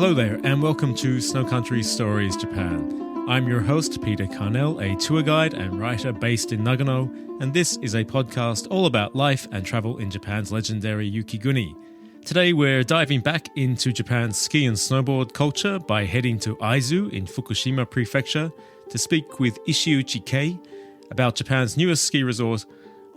Hello there, and welcome to Snow Country Stories Japan. I'm your host, Peter Carnell, a tour guide and writer based in Nagano, and this is a podcast all about life and travel in Japan's legendary Yukiguni. Today we're diving back into Japan's ski and snowboard culture by heading to Aizu in Fukushima Prefecture to speak with Ishiuchi Kei about Japan's newest ski resort,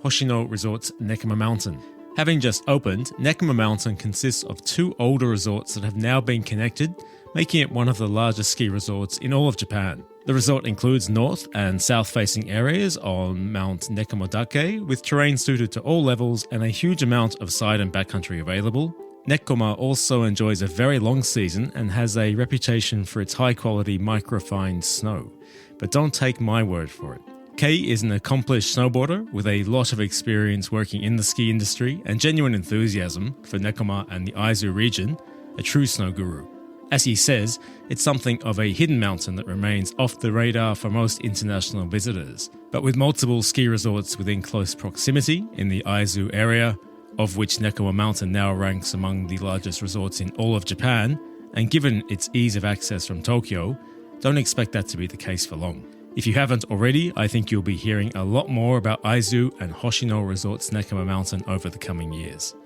Hoshino Resort's Nekoma Mountain. Having just opened, Nekoma Mountain consists of two older resorts that have now been connected, making it one of the largest ski resorts in all of Japan. The resort includes north and south-facing areas on Mount Nekomodake, with terrain suited to all levels and a huge amount of side and backcountry available. Nekoma also enjoys a very long season and has a reputation for its high-quality microfined snow. But don't take my word for it. Kei is an accomplished snowboarder with a lot of experience working in the ski industry and genuine enthusiasm for Nekoma and the Aizu region, a true snow guru. As he says, it's something of a hidden mountain that remains off the radar for most international visitors. But with multiple ski resorts within close proximity in the Aizu area, of which Nekoma Mountain now ranks among the largest resorts in all of Japan, and given its ease of access from Tokyo, don't expect that to be the case for long. If you haven't already, I think you'll be hearing a lot more about Aizu and Hoshino Resort's Nekoma Mountain over the coming years.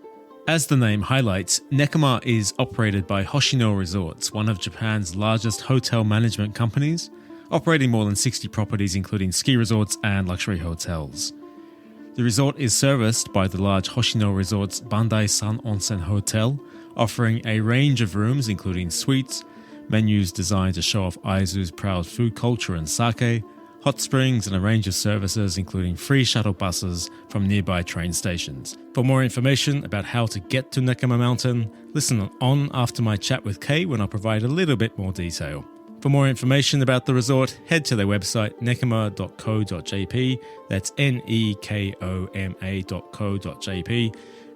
As the name highlights, Nekoma is operated by Hoshino Resorts, one of Japan's largest hotel management companies, operating more than 60 properties including ski resorts and luxury hotels. The resort is serviced by the large Hoshino Resorts Bandai Sun Onsen Hotel, offering a range of rooms including suites, menus designed to show off Aizu's proud food culture and sake, hot springs, and a range of services including free shuttle buses from nearby train stations. For more information about how to get to Nekoma Mountain, listen on after my chat with Kei when I'll provide a little bit more detail. For more information about the resort, head to their website nekoma.co.jp, that's nekoma.co.jp.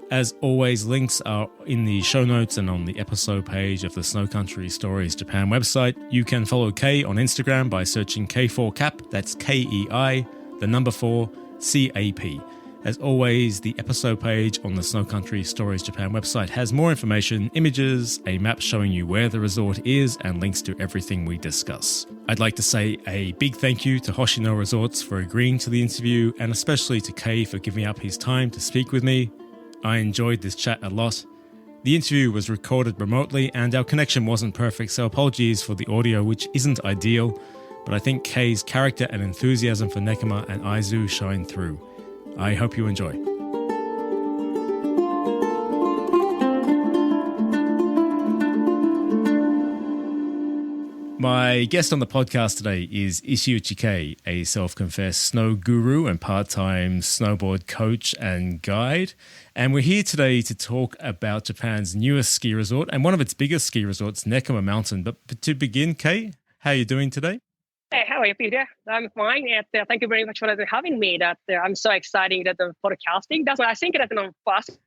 As always, links are in the show notes and on the episode page of the Snow Country Stories Japan website. You can follow Kei on Instagram by searching K4CAP, that's Kei, the number 4, CAP. As always, the episode page on the Snow Country Stories Japan website has more information, images, a map showing you where the resort is, and links to everything we discuss. I'd like to say a big thank you to Hoshino Resorts for agreeing to the interview, and especially to Kei for giving up his time to speak with me. I enjoyed this chat a lot. The interview was recorded remotely and our connection wasn't perfect, so apologies for the audio, which isn't ideal, but I think Kei's character and enthusiasm for Nekoma and Aizu shine through. I hope you enjoy. My guest on the podcast today is Ishiuchi Kei, a self-confessed snow guru and part-time snowboard coach and guide. And we're here today to talk about Japan's newest ski resort and one of its biggest ski resorts, Nekoma Mountain. But to begin, Kei, how are you doing today? Hey, how are you, Peter? I'm fine. And thank you very much for having me. I'm so excited that the podcasting. That's what I think that's the first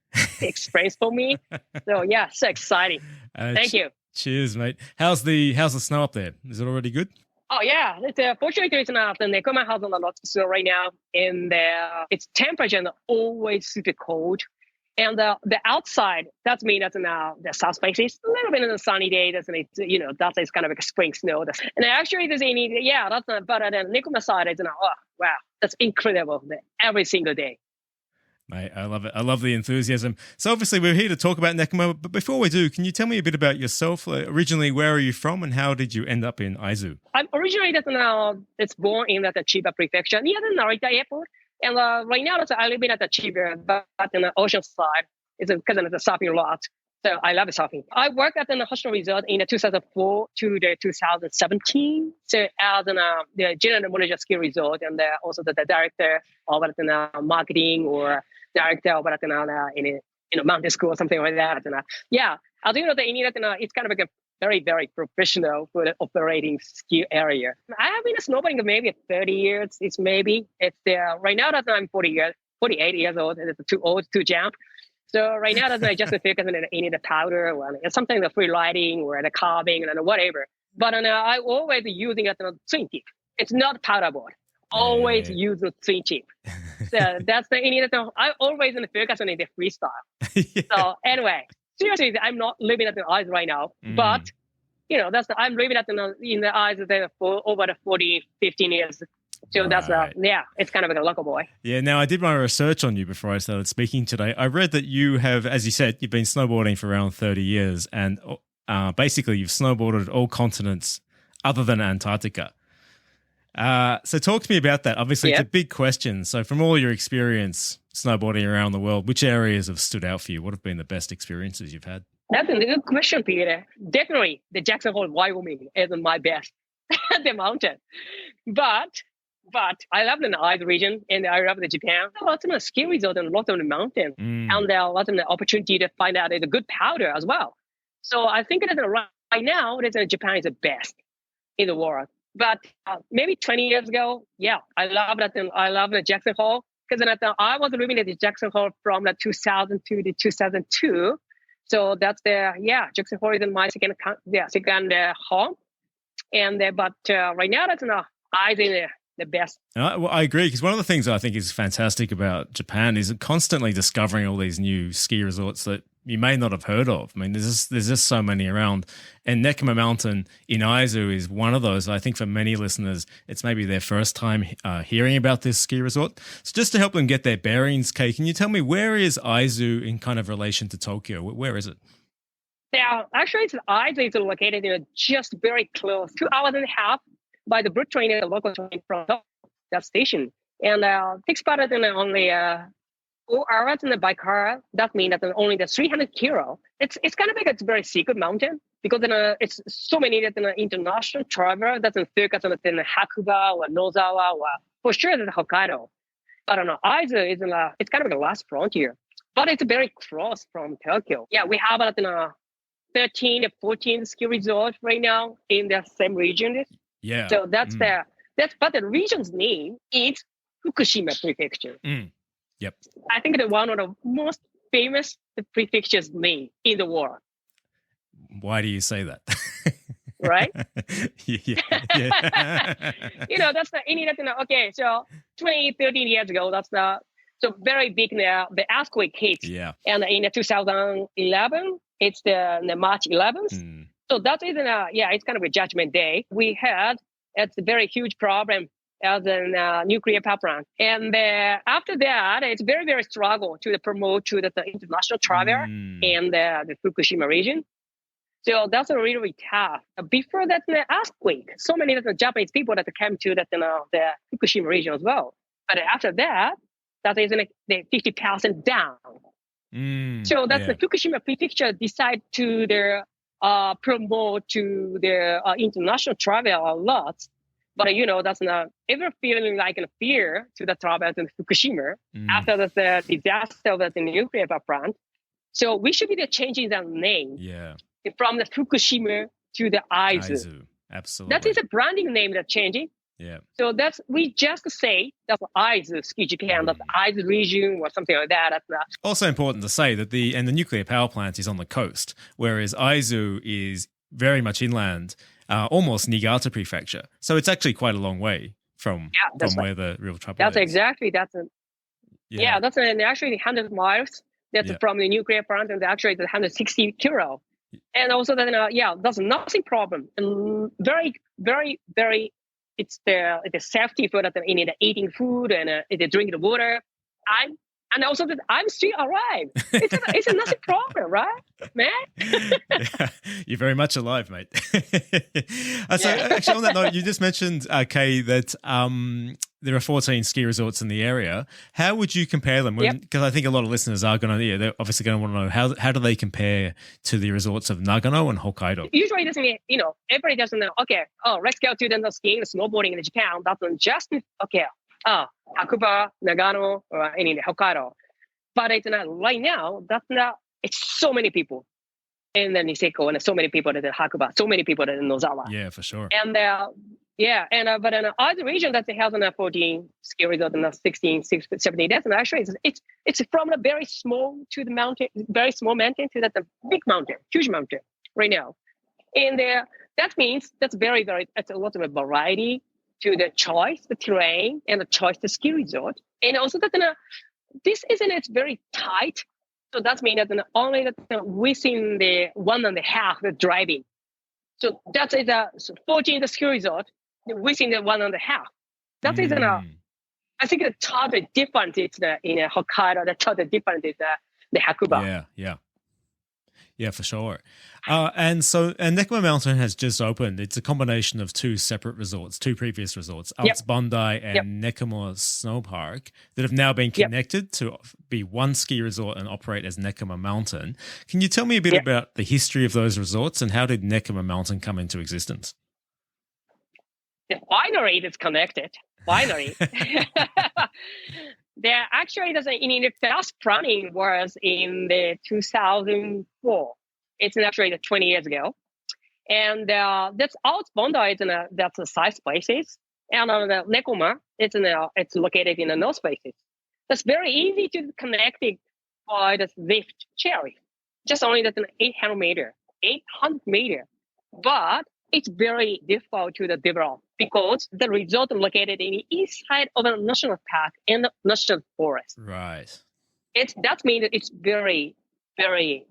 experience for me. So yeah, so exciting. Thank you. Cheers, mate. How's the snow up there? Is it already good? Oh yeah, fortunately it's not. The Nekoma has a lot of snow right now, and its temperature is always super cold. And the outside, that means that now the south face is a little bit in the sunny day. That's that is kind of like a spring snow. And actually, but the Nekoma side is now. Oh wow, that's incredible! Every single day. Mate, I love it. I love the enthusiasm. So obviously we're here to talk about Nekoma, but before we do, can you tell me a bit about yourself? Originally, where are you from and how did you end up in Aizu? I'm originally it's born in the Chiba Prefecture near the Narita Airport. And right now I live in the Chiba, but in the ocean side. It's because of the surfing lot. So I love surfing. I worked at the Hoshino Resort in 2004 to 2017. So as the general manager ski resort and also the director of marketing or director of in mountain school or something like that. And yeah, I do know that it's kind of like a very, very professional for the operating ski area. I have been snowboarding maybe 30 years. Right now that I'm 48 years old, and it's too old to jump. So right now that I just focus on any the powder or something the free riding or the carving and whatever. But I always using swing tip. It's not powder board. Always use the swing tip. So that's I always focus on the freestyle. Yeah. So anyway. Seriously, I'm not living at the ice right now, but I'm living at in the eyes of for over the 40, 15 years. So Right. it's kind of like a local boy. Yeah, now I did my research on you before I started speaking today. I read that you have, as you said, you've been snowboarding for around 30 years and basically you've snowboarded all continents other than Antarctica. So talk to me about that. Obviously, It's a big question. So from all your experience snowboarding around the world, which areas have stood out for you? What have been the best experiences you've had? That's a good question, Peter. Definitely the Jackson Hole, Wyoming is my best, the mountain. But I love the ice region and I love the Japan. Lots of ski resort and lots of the mountain. And there are lots of the opportunity to find out the good powder as well. So I think that right now, Japan is the best in the world. But maybe 20 years ago, I love that. I love the Jackson Hole because I was living at the Jackson Hole from 2002 to 2002. So that's Jackson Hole is my second home. And but right now, that's I think the best. Well, I agree because one of the things I think is fantastic about Japan is constantly discovering all these new ski resorts that you may not have heard of. I mean, there's just so many around, and Nekoma Mountain in Aizu is one of those. I think for many listeners, it's maybe their first time hearing about this ski resort. So just to help them get their bearings, Kay, can you tell me where is Aizu in kind of relation to Tokyo? Where is it? Yeah, actually, Aizu is located just very close, 2.5 hours by the bullet train, the local train from that station, and takes about only 4 hours by car. That means that only the 300 kilo. It's kind of like it's a very secret mountain because it's so many that international traveler that focus on Hakuba or Nozawa or for sure the Hokkaido. But Aizu is it's kind of the last frontier, but it's very close from Tokyo. Yeah, we have 13 to 14 ski resorts right now in the same region. Yeah. So but the region's name is Fukushima Prefecture. Yep. I think it's one of the most famous prefectures name in the world. Why do you say that? Right? Yeah. That's okay. So 20, 13 years ago, so very big now. The earthquake hit. Yeah. And in 2011, it's the March 11th. So that is it's kind of a judgment day. It's a very huge problem as a nuclear power plant. And after that, it's very, very struggle to promote to the international travel and the Fukushima region. So that's really, really tough. Before that earthquake, so many Japanese people that came to the Fukushima region as well. But after that is the 50% down. So that's the Fukushima prefecture decide to promote to their international travel a lot. But that's not ever feeling like a fear to the travel to Fukushima after the disaster of the nuclear power plant. So we should be changing the name from the Fukushima to the Aizu. Absolutely. That is a branding name that's changing. Yeah. So we just say that's Aizu Ski Japan, that's Aizu region or something like that. That's also important to say that the nuclear power plant is on the coast, whereas Aizu is very much inland, almost Niigata Prefecture. So it's actually quite a long way from where the real trouble that's is. Exactly. That's actually 100 miles. That's from the nuclear plant, and actually it's 160 kilo. And also that's nothing problem. And very, very, very. It's the safety for that in the eating food and the drinking water. And also that I'm still alive. It's a nothing problem, right, man? Yeah, you're very much alive, mate. So actually, on that note, you just mentioned, Kay, that there are 14 ski resorts in the area. How would you compare them? Because I think a lot of listeners are going to, they're obviously going to want to know how do they compare to the resorts of Nagano and Hokkaido? Usually, doesn't everybody doesn't know. Okay, let's go to the skiing, snowboarding in Japan. That's just Hakuba, Nagano, or any Hokkaido. But it's not right now. It's so many people in the Niseko and so many people in the Hakuba, so many people in Nozawa. Yeah, for sure. And but in other region that has 14 ski resort and 16, 17, that's actually it's from a very small to the mountain, very small mountain to the big mountain, huge mountain right now. And that means that's very, very, it's a lot of a variety to the choice, the terrain, and the choice, the ski resort. And also that this it's very tight. So that means that only that within the 1.5 the driving. So that is a 14 ski resort within the 1.5. That is I think the totally different is in Hokkaido. The totally different is the Hakuba. Yeah, for sure. And Nekoma Mountain has just opened. It's a combination of two separate resorts, two previous resorts, Alps Bandai and Nekoma Snow Park, that have now been connected to be one ski resort and operate as Nekoma Mountain. Can you tell me a bit about the history of those resorts and how did Nekoma Mountain come into existence? The winery is connected. Winery. There actually in the first planning was in the 2004. It's actually 20 years ago, and that's out Bandai. That's the south faces, and the Nekoma it's located in the north faces. That's very easy to connect it by the lift cherry. Just only that's an 800 meter, but it's very difficult to develop because the resort is located in the east side of a national park and the national forest. Right. That means it's very, very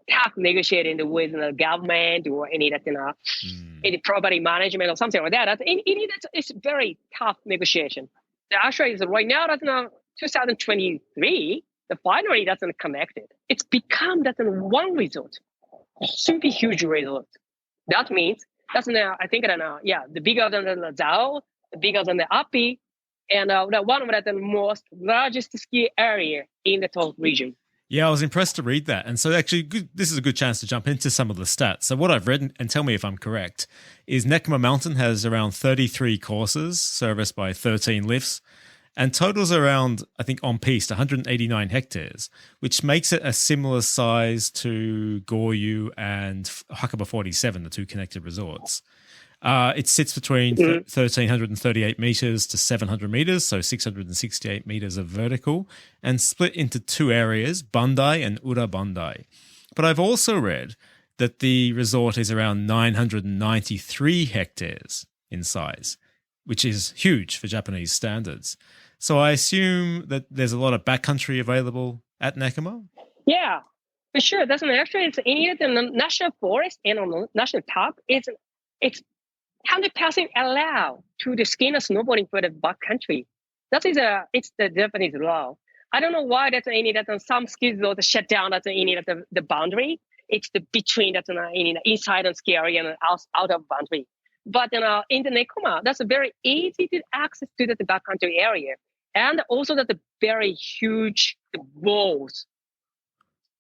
tough negotiating with the government or any property management or something like that. It's very tough negotiation. Actually, right now that's 2023. The finally that's connected. It's become that one resort, super huge resort. That means that's now, I think, the bigger than the Zao, the bigger than the Api, and one of the most largest ski area in the whole region. Yeah, I was impressed to read that. And so actually, this is a good chance to jump into some of the stats. So what I've read, and tell me if I'm correct, is Nekoma Mountain has around 33 courses serviced by 13 lifts, and totals around, I think, on-piste, 189 hectares, which makes it a similar size to Goryu and Hakuba 47, the two connected resorts. It sits between 1,338 meters to 700 meters, so 668 meters of vertical, and split into two areas, Bandai and Ura Bandai. But I've also read that the resort is around 993 hectares in size, which is huge for Japanese standards. So I assume that there's a lot of backcountry available at Nekoma? Yeah, for sure. That's actually it's in the national forest and on the national park. It's 100% allowed to the ski and snowboarding for the backcountry. It's the Japanese law. I don't know why that's some ski resorts shut down the boundary. It's the between inside and ski area and out of boundary. But in the Nekoma, that's very easy to access to the backcountry area, and also that the very huge walls,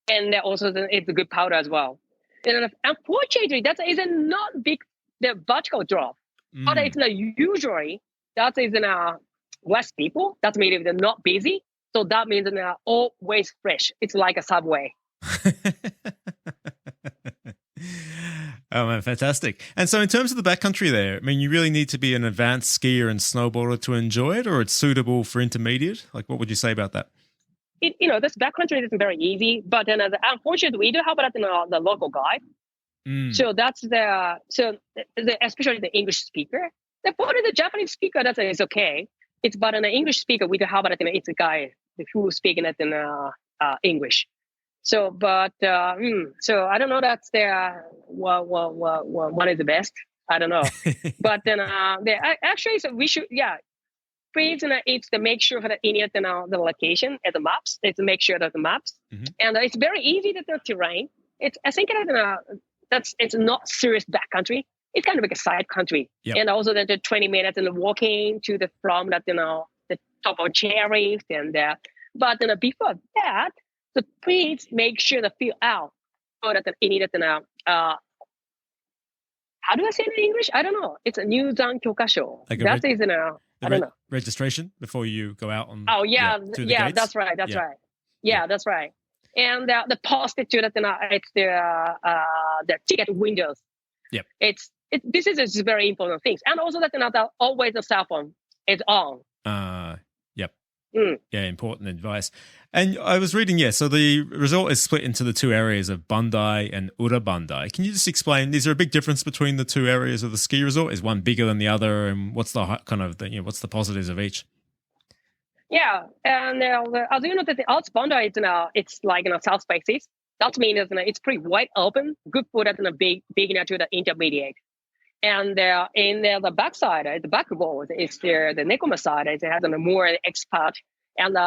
and also it's a good powder as well. And unfortunately, that is not big the vertical drop, but it's usually that is less people. That means they're not busy, so that means they're always fresh. It's like a subway. Oh man, fantastic. And so in terms of the backcountry there, I mean, you really need to be an advanced skier and snowboarder to enjoy it, or it's suitable for intermediate? Like, what would you say about that? This backcountry isn't very easy, but unfortunately, we do have the local guide. So that's especially the English speaker. For the Japanese speaker, that is okay. But an English speaker, we do have it's a guy who is speaking English. So, but so I don't know. That's one is the best. I don't know. But then actually, so we should please it's to make sure that the location at the maps. It's to make sure that the maps, and it's very easy to the terrain. I think it's not serious backcountry. It's kind of like a side country, and also that the 20 minutes and walking to from the top of cherries and but before that. So please make sure to fill out so that you need how do I say it in English? I don't know. It's a Nyuzan Kyokasho. Like I don't know. Registration before you go out on. Oh yeah, the gates? That's right. Right. Yeah, that's right. And the posted to that it's the ticket windows. Yep. This is a very important things, and also that always the cell phone is on. Yep. Yeah, important advice. And I was reading, so the resort is split into the two areas of Bandai and Ura Bandai. Can you just explain, is there a big difference between the two areas of the ski resort? Is one bigger than the other? And what's the kind of, what's the positives of each? Yeah, and as you know, that the Alps Bandai it's like south faces. That means it's pretty wide open, good for that beginner to the intermediate. And in the backside, the backboard is there. The Nekoma side, it has a more expert and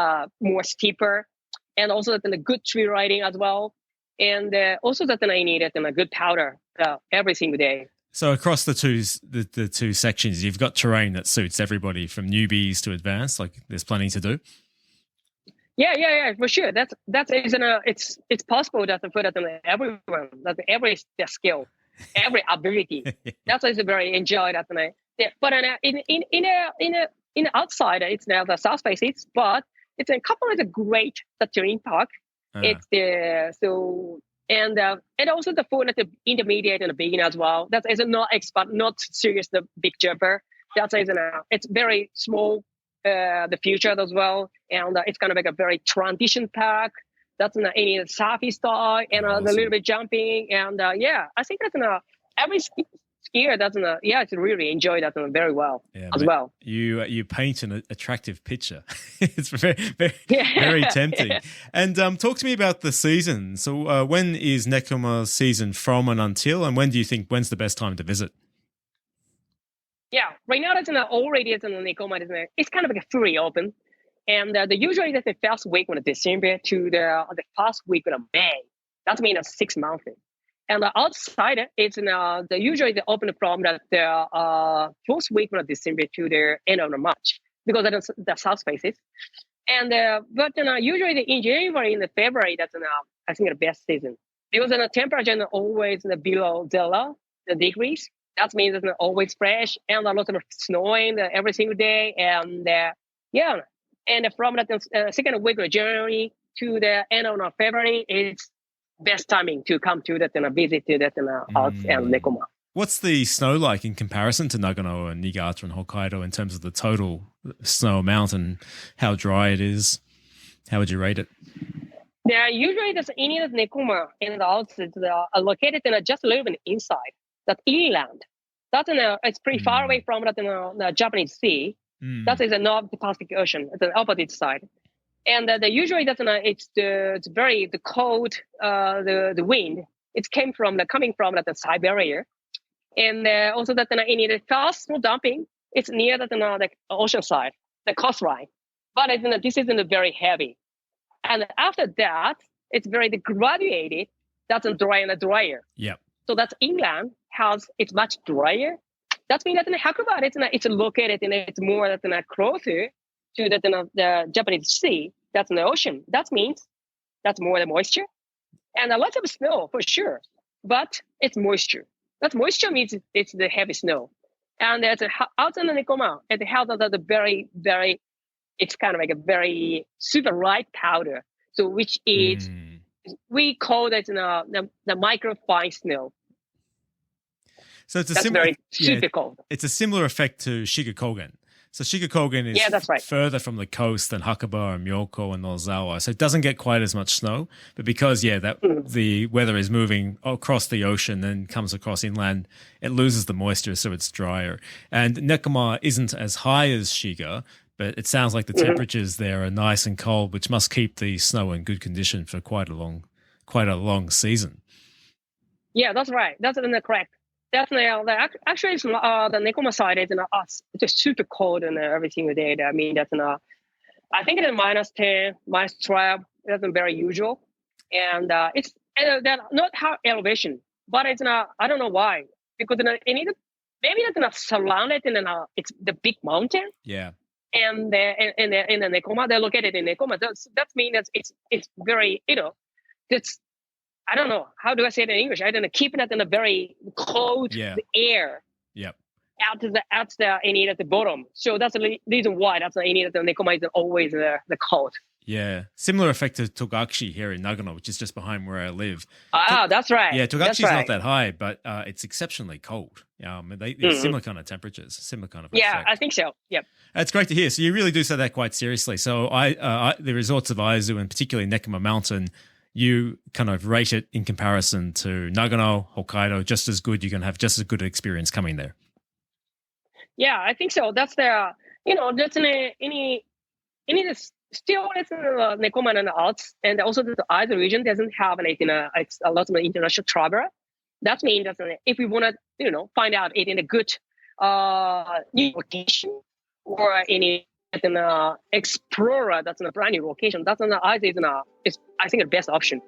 more steeper, and also that good tree riding as well. And also that I needed a good powder every single day. So across the two sections, you've got terrain that suits everybody from newbies to advanced. Like there's plenty to do. Yeah, for sure. It's possible that to put it on everyone, that every skill, every ability. That's is very enjoyed that night. Yeah, but in the outside, it's now the south faces, but it's a couple of the great the terrain park. It's the and also the for the intermediate and the beginner as well. That is not expert, not serious the big jumper. That is it's very small. The future as well, and it's kind of like a very transition park. That's any surfy style and awesome. A little bit jumping, and I think that's every skier that's it's really enjoy that very well as well. You paint an attractive picture. It's very tempting. And talk to me about the season. So when is Nekoma's season from and until, and when's the best time to visit? Yeah, right now it's already in Nekoma. It's kind of like a fully open, and usually that's the first week of December to the first week of May. That means 6 months. And outside it's usually they open from the first week of December to the end of March because that's the south faces. And but usually in January and February that's I think the best season because the temperature is always below 0 degrees. That means it's always fresh and a lot of snowing every single day. And and from the second week of January to the end of February, it's best timing to come to that and visit to that Alps and Nekoma. What's the snow like in comparison to Nagano and Niigata and Hokkaido in terms of the total snow amount and how dry it is? How would you rate it? Yeah, usually there's any of Nekoma and the Alps is located in just a little bit inside. That inland, that's it's pretty far away from the Japanese Sea. That is the North Pacific Ocean, the opposite side. And usually that's it's very cold. The wind it coming from the Siberia, and also that in the first snow dumping, it's near the ocean side, the coastline. But this isn't very heavy, and after that, it's very graduated. That's drier and drier. Yep. So that's inland it's much drier. That means that in Hakuba it's located and it's more closer to the Japanese Sea. That's in the ocean. That means that's more the moisture and a lot of snow for sure. But it's moisture. That moisture means it's the heavy snow. And it's out in the Nekoma, it has the very, very. It's kind of like a very super light powder. So which is we call that the microfine snow. So it's super cold. It's a similar effect to Shigakogen. So Shigakogen is that's right. further from the coast than Hakuba and Myoko and Nozawa. So it doesn't get quite as much snow. But because, the weather is moving across the ocean and comes across inland, it loses the moisture, so it's drier. And Nekoma isn't as high as Shiga, but it sounds like the temperatures there are nice and cold, which must keep the snow in good condition for quite a long season. Yeah, that's right. That's correct. Definitely, actually, it's, the Nekoma side is it's super cold and every single day. I mean, that's I think it's -10, -12. That's very usual, and it's they're not high elevation, but it's I don't know why because maybe it's not surrounded in it's the big mountain. Yeah. And in the Nekoma, they're located in Nekoma. That means it's very it's. I don't know. How do I say it in English? I don't know. Keeping it in a very cold air. Yep. At the bottom. So that's the reason why the Nekoma is always the cold. Yeah. Similar effect to Togashi here in Nagano, which is just behind where I live. That's right. Yeah, Togashi's not that high, but it's exceptionally cold. They're similar kind of temperatures, similar kind of effect. Yeah, I think so. Yep. That's great to hear. So you really do say that quite seriously. So the resorts of Aizu and particularly Nekoma Mountain, you kind of rate it in comparison to Nagano, Hokkaido, just as good. You're going to have just as good an experience coming there. Yeah, I think so. That's that's any still it's Nekoma and the Alps, and also the other region doesn't have it's a lot of international traveler. That means that if we want to find out it in a good new location or any explorer that's in a brand new location, that's I think the best option.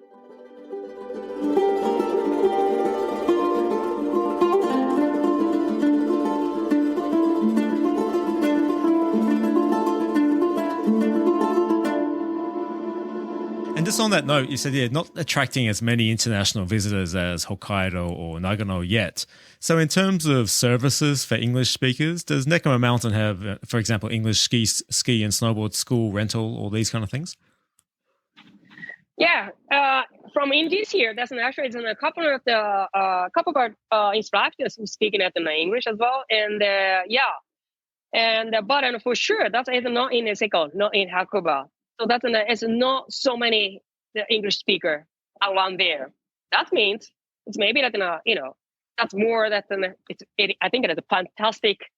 And just on that note, you said, not attracting as many international visitors as Hokkaido or Nagano yet. So in terms of services for English speakers, does Nekoma Mountain have, for example, English ski and snowboard school rental, all these kind of things? Yeah, from in this year, there's actually a couple of our instructors who speaking at the English as well, and but for sure that's not in Niseko, not in Hakuba. So that's it's not so many English speaker around there. That means it's maybe that that's more that I think it's a fantastic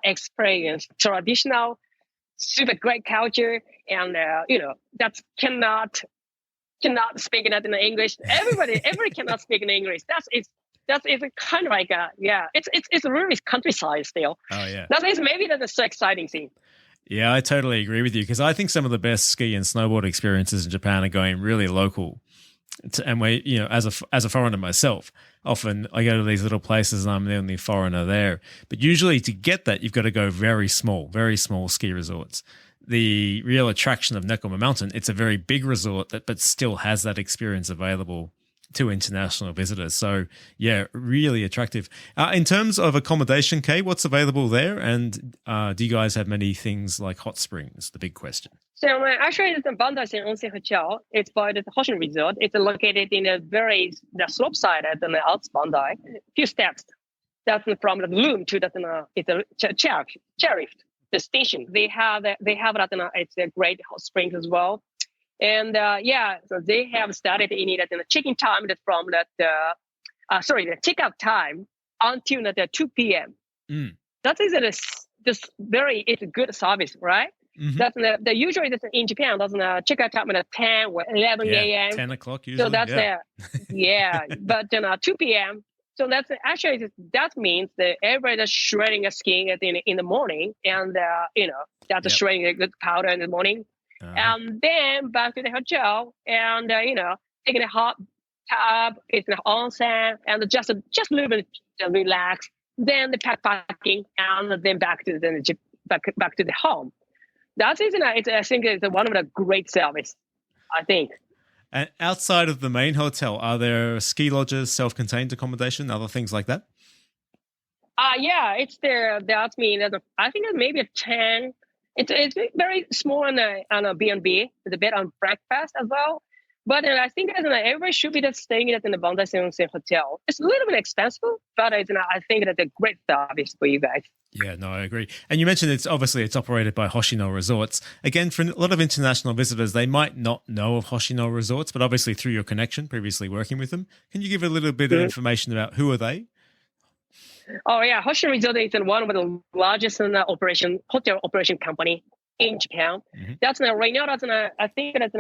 experience, traditional, super great culture, and that cannot speak it in English. Everybody cannot speak in English. It's kind of like it's really countryside still. Oh yeah, that is maybe that's so exciting thing. Yeah, I totally agree with you because I think some of the best ski and snowboard experiences in Japan are going really local. And we, as a foreigner myself, often I go to these little places and I'm the only foreigner there. But usually to get that, you've got to go very small ski resorts. The real attraction of Nekoma Mountain, it's a very big resort but still has that experience available to international visitors. So yeah, really attractive. In terms of accommodation, Kay, what's available there? And do you guys have many things like hot springs? The big question. So actually, it's the Bandai Onsen Hotel. It's by the Hoshino Resort. It's located in the slope side at the Alps Bandai. Few steps. That's from the room to it's a chair the station. They have that. It's a great hot springs as well. And so they have started in it at the check-in time from the checkout time until the 2 p.m. That is it's a good service, right? Mm-hmm. That's usually in Japan doesn't checkout time at 10 or 11 a.m. 10 o'clock usually. So that's but 2 p.m. So that's actually that means that everybody's shredding a skiing in the morning, and shredding a good powder in the morning. And then back to the hotel, and taking a hot tub, it's an onsen, and just a little bit relax. Then the packing, and then back to the home. That is, I think it's one of the great service, I think. And outside of the main hotel, are there ski lodges, self-contained accommodation, other things like that? It's there. That means I think it's maybe a 10. It's very small on a B&B, with a bed and breakfast as well. But I think everybody should be just staying in the Bandai Onsen Hotel. It's a little bit expensive, but I think that's a great service for you guys. Yeah, no, I agree. And you mentioned it's operated by Hoshino Resorts. Again, for a lot of international visitors, they might not know of Hoshino Resorts, but obviously through your connection, previously working with them, can you give a little bit of information about who are they? Oh yeah, Hoshino Resort is one of the largest hotel operation company in Japan. Mm-hmm. That's right now. I think that's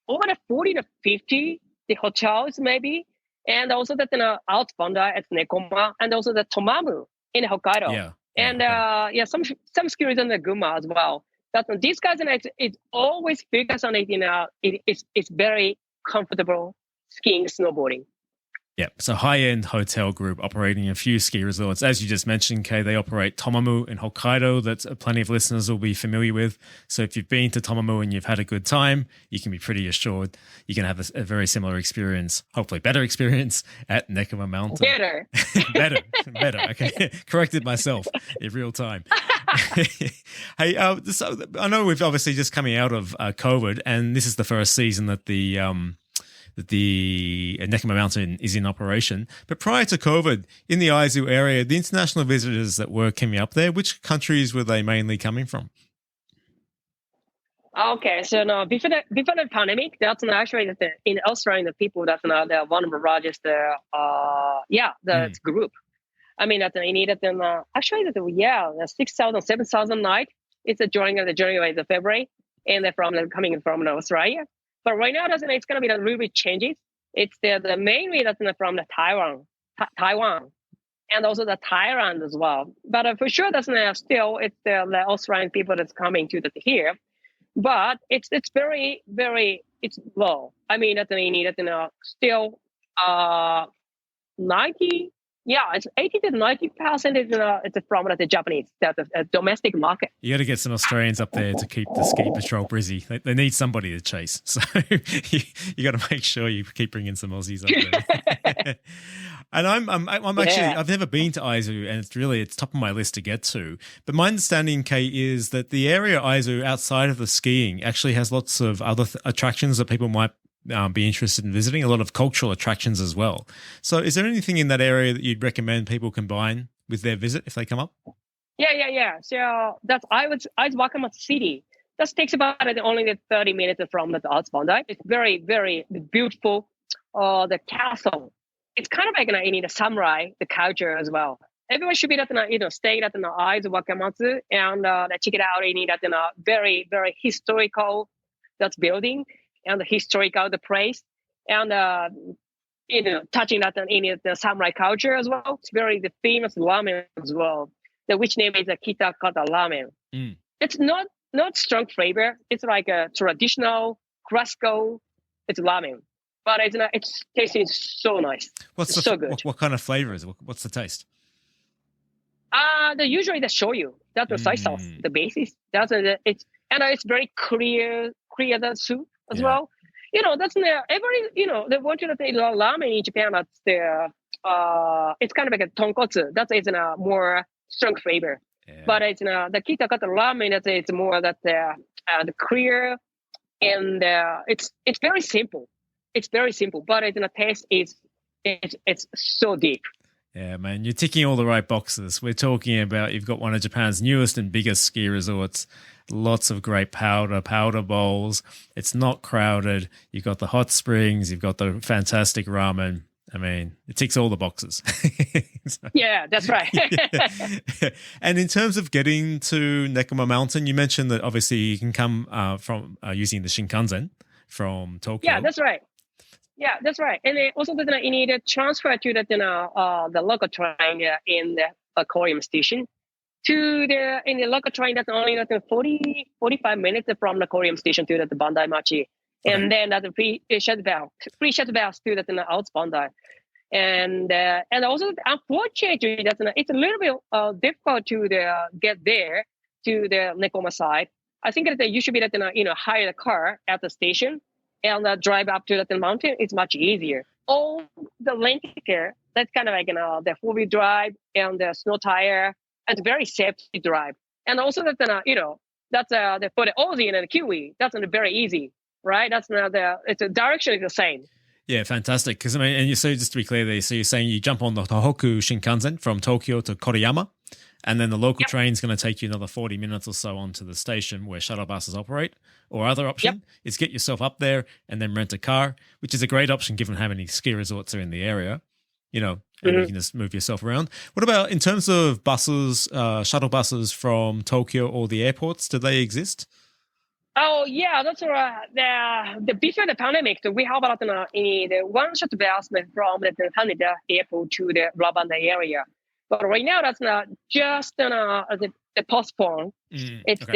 over 40 to 50 the hotels maybe, and also that Alps Bandai at Nekoma, and also the Tomamu in Hokkaido. Yeah. And some skis in the Gunma as well. That these guys it's always focus on it. It's very comfortable skiing, snowboarding. Yeah, so high-end hotel group operating a few ski resorts. As you just mentioned, Kay, they operate Tomamu in Hokkaido that plenty of listeners will be familiar with. So if you've been to Tomamu and you've had a good time, you can be pretty assured you can have a very similar experience, hopefully better experience, at Nekoma Mountain. Better. Okay, corrected myself in real time. Hey, so I know we've obviously just coming out of COVID, and this is the first season that the Nekoma Mountain is in operation. But prior to COVID, in the Aizu area, the international visitors that were coming up there, which countries were they mainly coming from? Okay, so now before the pandemic, that's actually in Australia, the people that's they're one of the largest group. I mean that they needed them actually 6,000, 7,000 night It's a during the January, the February, and coming from Australia. But right now, it's going to be a little bit changes. It's the mainly that's from the Taiwan, and also the Thailand as well. But for sure, that's still it's the Australian people that's coming to here. But it's very it's low. I mean that they need still 90. Yeah, it's 80 to 90% it's from the Japanese, that's a domestic market. You got to get some Australians up there to keep the ski patrol busy. They need somebody to chase, so you got to make sure you keep bringing some Aussies up there. And I'm actually I've never been to Aizu, and it's top of my list to get to. But my understanding, Kay, is that the area Aizu outside of the skiing actually has lots of other attractions that people might be interested in visiting, a lot of cultural attractions as well. So is there anything in that area that you'd recommend people combine with their visit if they come up? Yeah. So that's Wakamatsu City. That takes about only 30 minutes from the Bandai. It's very, very beautiful. The castle. It's kind of like the samurai, the culture as well. Everyone should be staying at the Aizu Wakamatsu and check it out. You need that very, very historical that's building. And the historical the place, and touching that in the samurai culture as well. It's the famous ramen as well. Which name is a Kitakata ramen. It's not strong flavor. It's like a traditional classical. It's ramen, but it's tasting so nice. So good. What kind of flavor is it? What's the taste? Usually the shoyu. That's the soy sauce. The basis. It's very clear the soup as well. That's they want you to say ramen in Japan. That's it's kind of like a tonkotsu. That is a more strong flavor. Yeah. But it's the Kitakata ramen. It's more that the clear, and it's very simple. It's very simple, but the taste is it's so deep. Yeah, man, you're ticking all the right boxes. We're talking about you've got one of Japan's newest and biggest ski resorts, lots of great powder bowls. It's not crowded. You've got the hot springs. You've got the fantastic ramen. I mean, it ticks all the boxes. Yeah, that's right. And in terms of getting to Nekoma Mountain, you mentioned that obviously you can come from using the Shinkansen from Tokyo. Yeah, that's right. Yeah, that's right. And also you need to transfer to the local train in the aquarium station in the local train. That's only 45 minutes from the aquarium station to the Bandai Machi. Okay. And then the free shuttle bus to the out Bandai. And also unfortunately it's a little bit difficult to get there to the Nekoma side. I think that you should be hire the car at the station and drive up to the mountain. It's much easier. All the length here, that's kind of like the 4-wheel drive and the snow tire. It's very safe to drive. And also that that's for the Aussie and the Kiwi. That's very easy, right? That's it's a direction is the same. Yeah, fantastic. Because and you say, just to be clear there, so you're saying you jump on the Tohoku Shinkansen from Tokyo to Koriyama, and then the local train's going to take you another 40 minutes or so onto the station where shuttle buses operate. Or other option is get yourself up there and then rent a car, which is a great option given how many ski resorts are in the area, and you can just move yourself around. What about in terms of buses, shuttle buses from Tokyo or the airports? Do they exist? Oh, yeah, that's right. Before the pandemic, we have the one shuttle bus from the Haneda airport to the Bandai area. But right now, that's not just the postpone. It's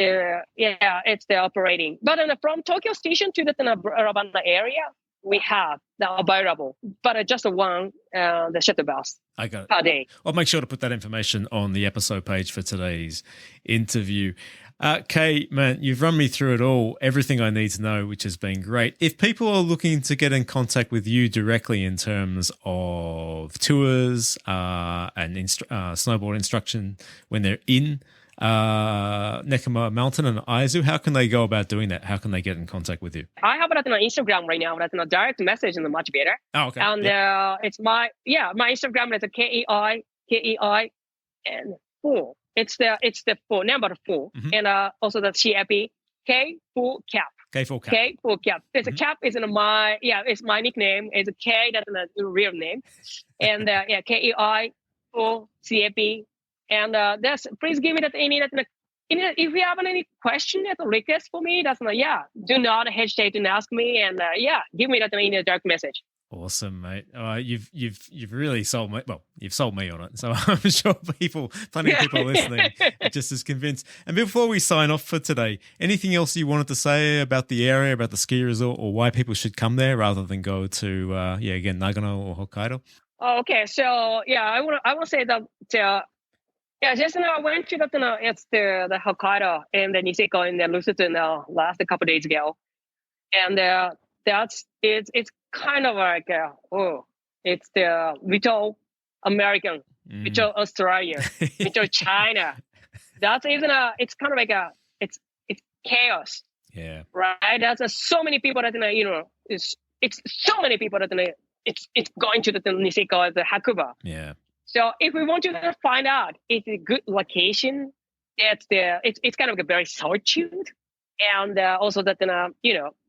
it's the operating. But from Tokyo station to the Bandai area, we have the available, but just one the shuttle bus. I got it. Per day. I'll make sure to put that information on the episode page for today's interview. Kay, man, you've run me through it all, everything I need to know, which has been great. If people are looking to get in contact with you directly in terms of tours and snowboard instruction when they're in Nekoma Mountain and Aizu, how can they go about doing that? How can they get in contact with you? I have it on Instagram right now. That's a direct message is much better. Oh, okay. And it's my Instagram is a KEI and 4. It's the 4, number 4. Mm-hmm. And also the CAP, K4 cap. K4 cap. K4 cap. There's a cap is in it's my nickname. It's a K, that's the real name. And KEI 4 CAP. And please give me if you have any question or request for me, that's do not hesitate to ask me, and give me that in a direct message. Awesome, mate. You've really sold me. Well, you've sold me on it. So I'm sure plenty of people listening are just as convinced. And before we sign off for today, anything else you wanted to say about the area, about the ski resort, or why people should come there rather than go to, again, Nagano or Hokkaido? Okay, so I want to say that just I went to it's the Hokkaido and the Niseko in the Lusuten last couple of days ago, and it's kind of like it's the little American, little Australia, little China. That's even it's kind of like it's chaos. Yeah. Right. That's so many people that it's so many people that it's going to the Niseko, the Hakuba. Yeah. So if we want to find out it's a good location, it's kind of a very solitude. And also that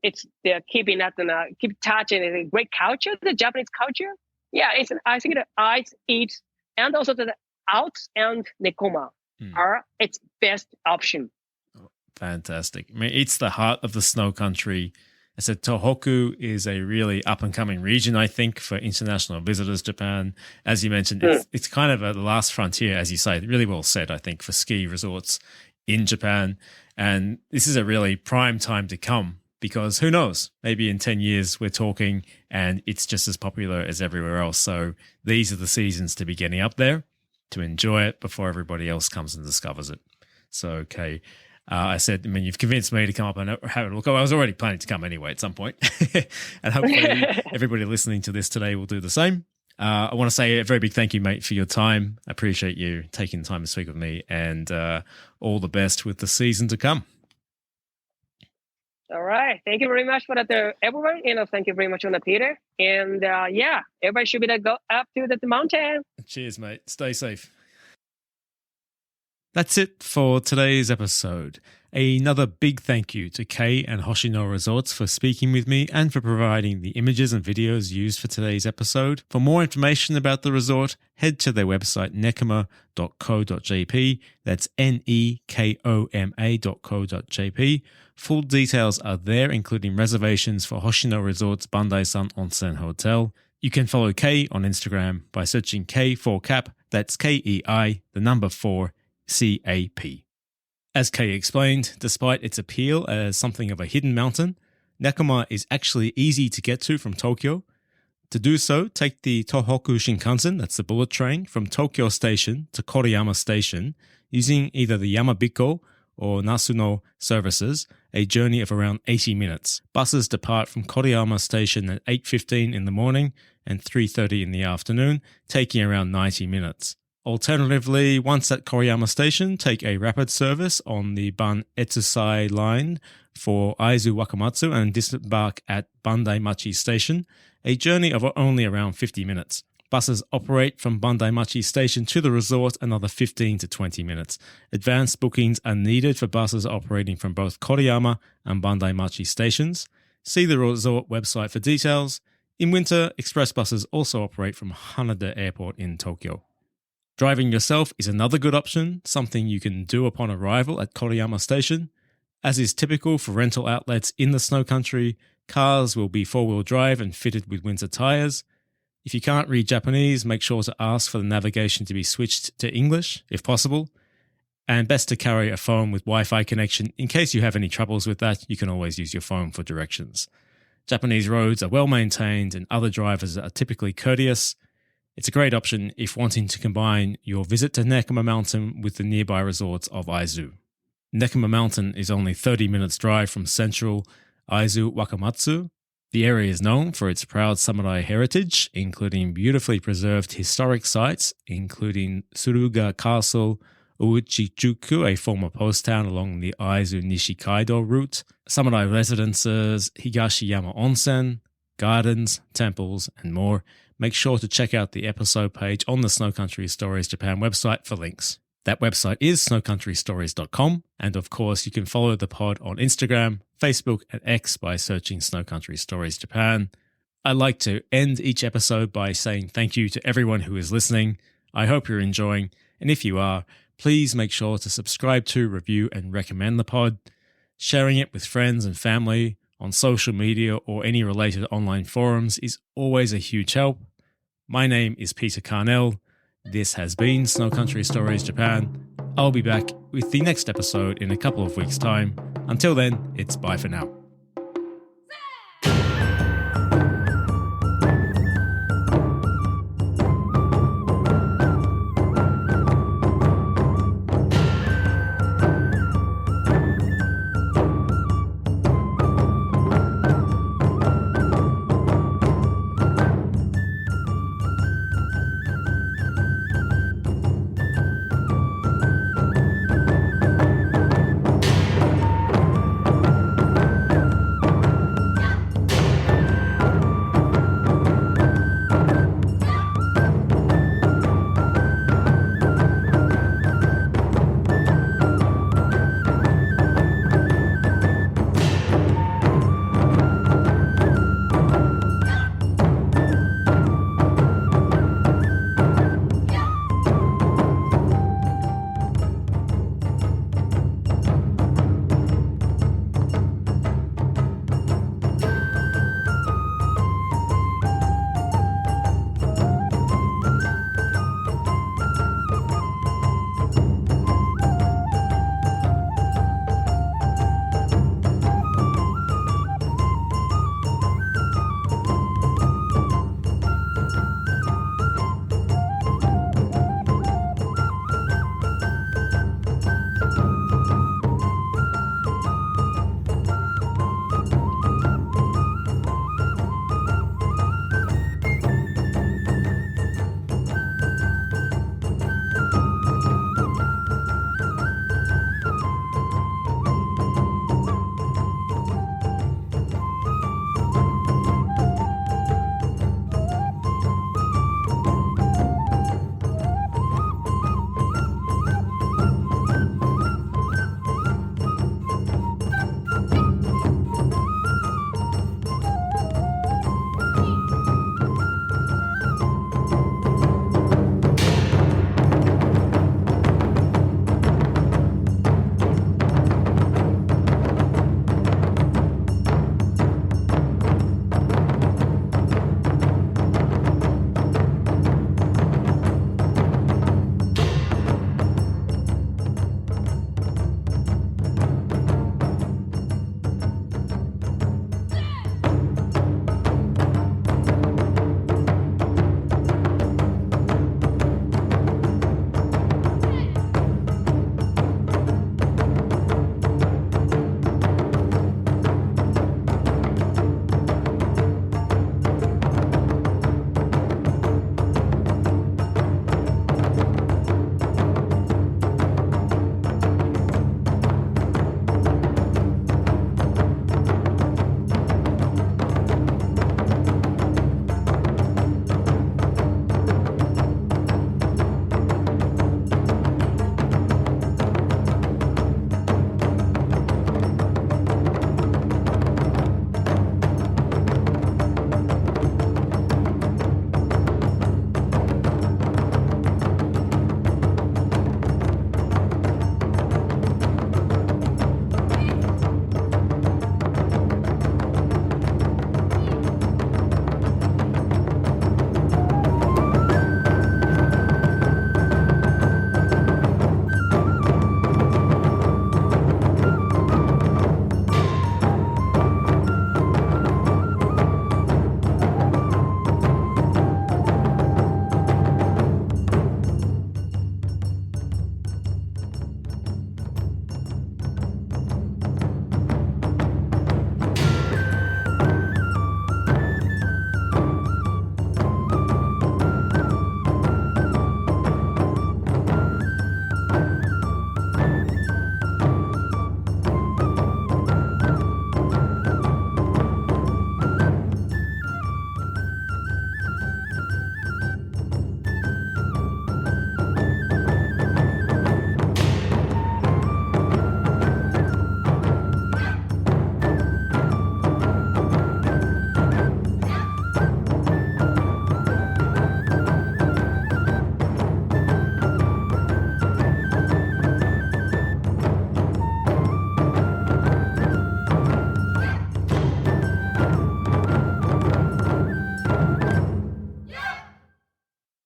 it's keeping that keep touching a great culture, the Japanese culture. Yeah, I think the ice, eats, and also the Alps and Nekoma are its best option. Oh, fantastic! I mean, it's the heart of the snow country. I said Tohoku is a really up and coming region, I think, for international visitors. Japan, as you mentioned, it's kind of the last frontier, as you say. Really well said, I think, for ski resorts in Japan. And this is a really prime time to come because who knows, maybe in 10 years we're talking and it's just as popular as everywhere else. So these are the seasons to be getting up there to enjoy it before everybody else comes and discovers it. So, okay. I said, you've convinced me to come up and have a look. I was already planning to come anyway at some point. And hopefully everybody listening to this today will do the same. I want to say a very big thank you, mate, for your time. I appreciate you taking the time to speak with me, and all the best with the season to come. All right. Thank you very much for that, everyone. Thank you very much, Peter. And everybody should be to go up to the mountain. Cheers, mate. Stay safe. That's it for today's episode. Another big thank you to Kei and Hoshino Resorts for speaking with me and for providing the images and videos used for today's episode. For more information about the resort, head to their website nekoma.co.jp. That's nekoma.co.jp. Full details are there, including reservations for Hoshino Resorts Bandai-san Onsen Hotel. You can follow Kei on Instagram by searching K4CAP. That's KEI, the number 4, CAP. As Kei explained, despite its appeal as something of a hidden mountain, Nekoma is actually easy to get to from Tokyo. To do so, take the Tohoku Shinkansen, that's the bullet train, from Tokyo Station to Koriyama Station, using either the Yamabiko or Nasuno services, a journey of around 80 minutes. Buses depart from Koriyama Station at 8:15 in the morning and 3:30 in the afternoon, taking around 90 minutes. Alternatively, once at Koriyama Station, take a rapid service on the Ban Etsusai line for Aizu Wakamatsu and disembark at Bandai Machi Station, a journey of only around 50 minutes. Buses operate from Bandai Machi Station to the resort another 15 to 20 minutes. Advanced bookings are needed for buses operating from both Koriyama and Bandai Machi stations. See the resort website for details. In winter, express buses also operate from Haneda Airport in Tokyo. Driving yourself is another good option, something you can do upon arrival at Koriyama Station. As is typical for rental outlets in the snow country, cars will be four-wheel drive and fitted with winter tires. If you can't read Japanese, make sure to ask for the navigation to be switched to English, if possible. And best to carry a phone with Wi-Fi connection. In case you have any troubles with that, you can always use your phone for directions. Japanese roads are well maintained and other drivers are typically courteous. It's a great option if wanting to combine your visit to Nekoma Mountain with the nearby resorts of Aizu. Nekoma Mountain is only 30 minutes drive from central Aizu Wakamatsu. The area is known for its proud samurai heritage, including beautifully preserved historic sites, including Suruga Castle, Uchijuku, a former post town along the Aizu Nishikaido route, samurai residences, Higashiyama Onsen, gardens, temples, and more. Make sure to check out the episode page on the Snow Country Stories Japan website for links. That website is snowcountrystories.com, and of course you can follow the pod on Instagram, Facebook, and X by searching Snow Country Stories Japan. I'd like to end each episode by saying thank you to everyone who is listening. I hope you're enjoying, and if you are, Please make sure to subscribe to, review, and recommend the pod. Sharing it with friends and family on social media or any related online forums is always a huge help. My name is Peter Carnell. This has been Snow Country Stories Japan. I'll be back with the next episode in a couple of weeks' time. Until then, it's bye for now.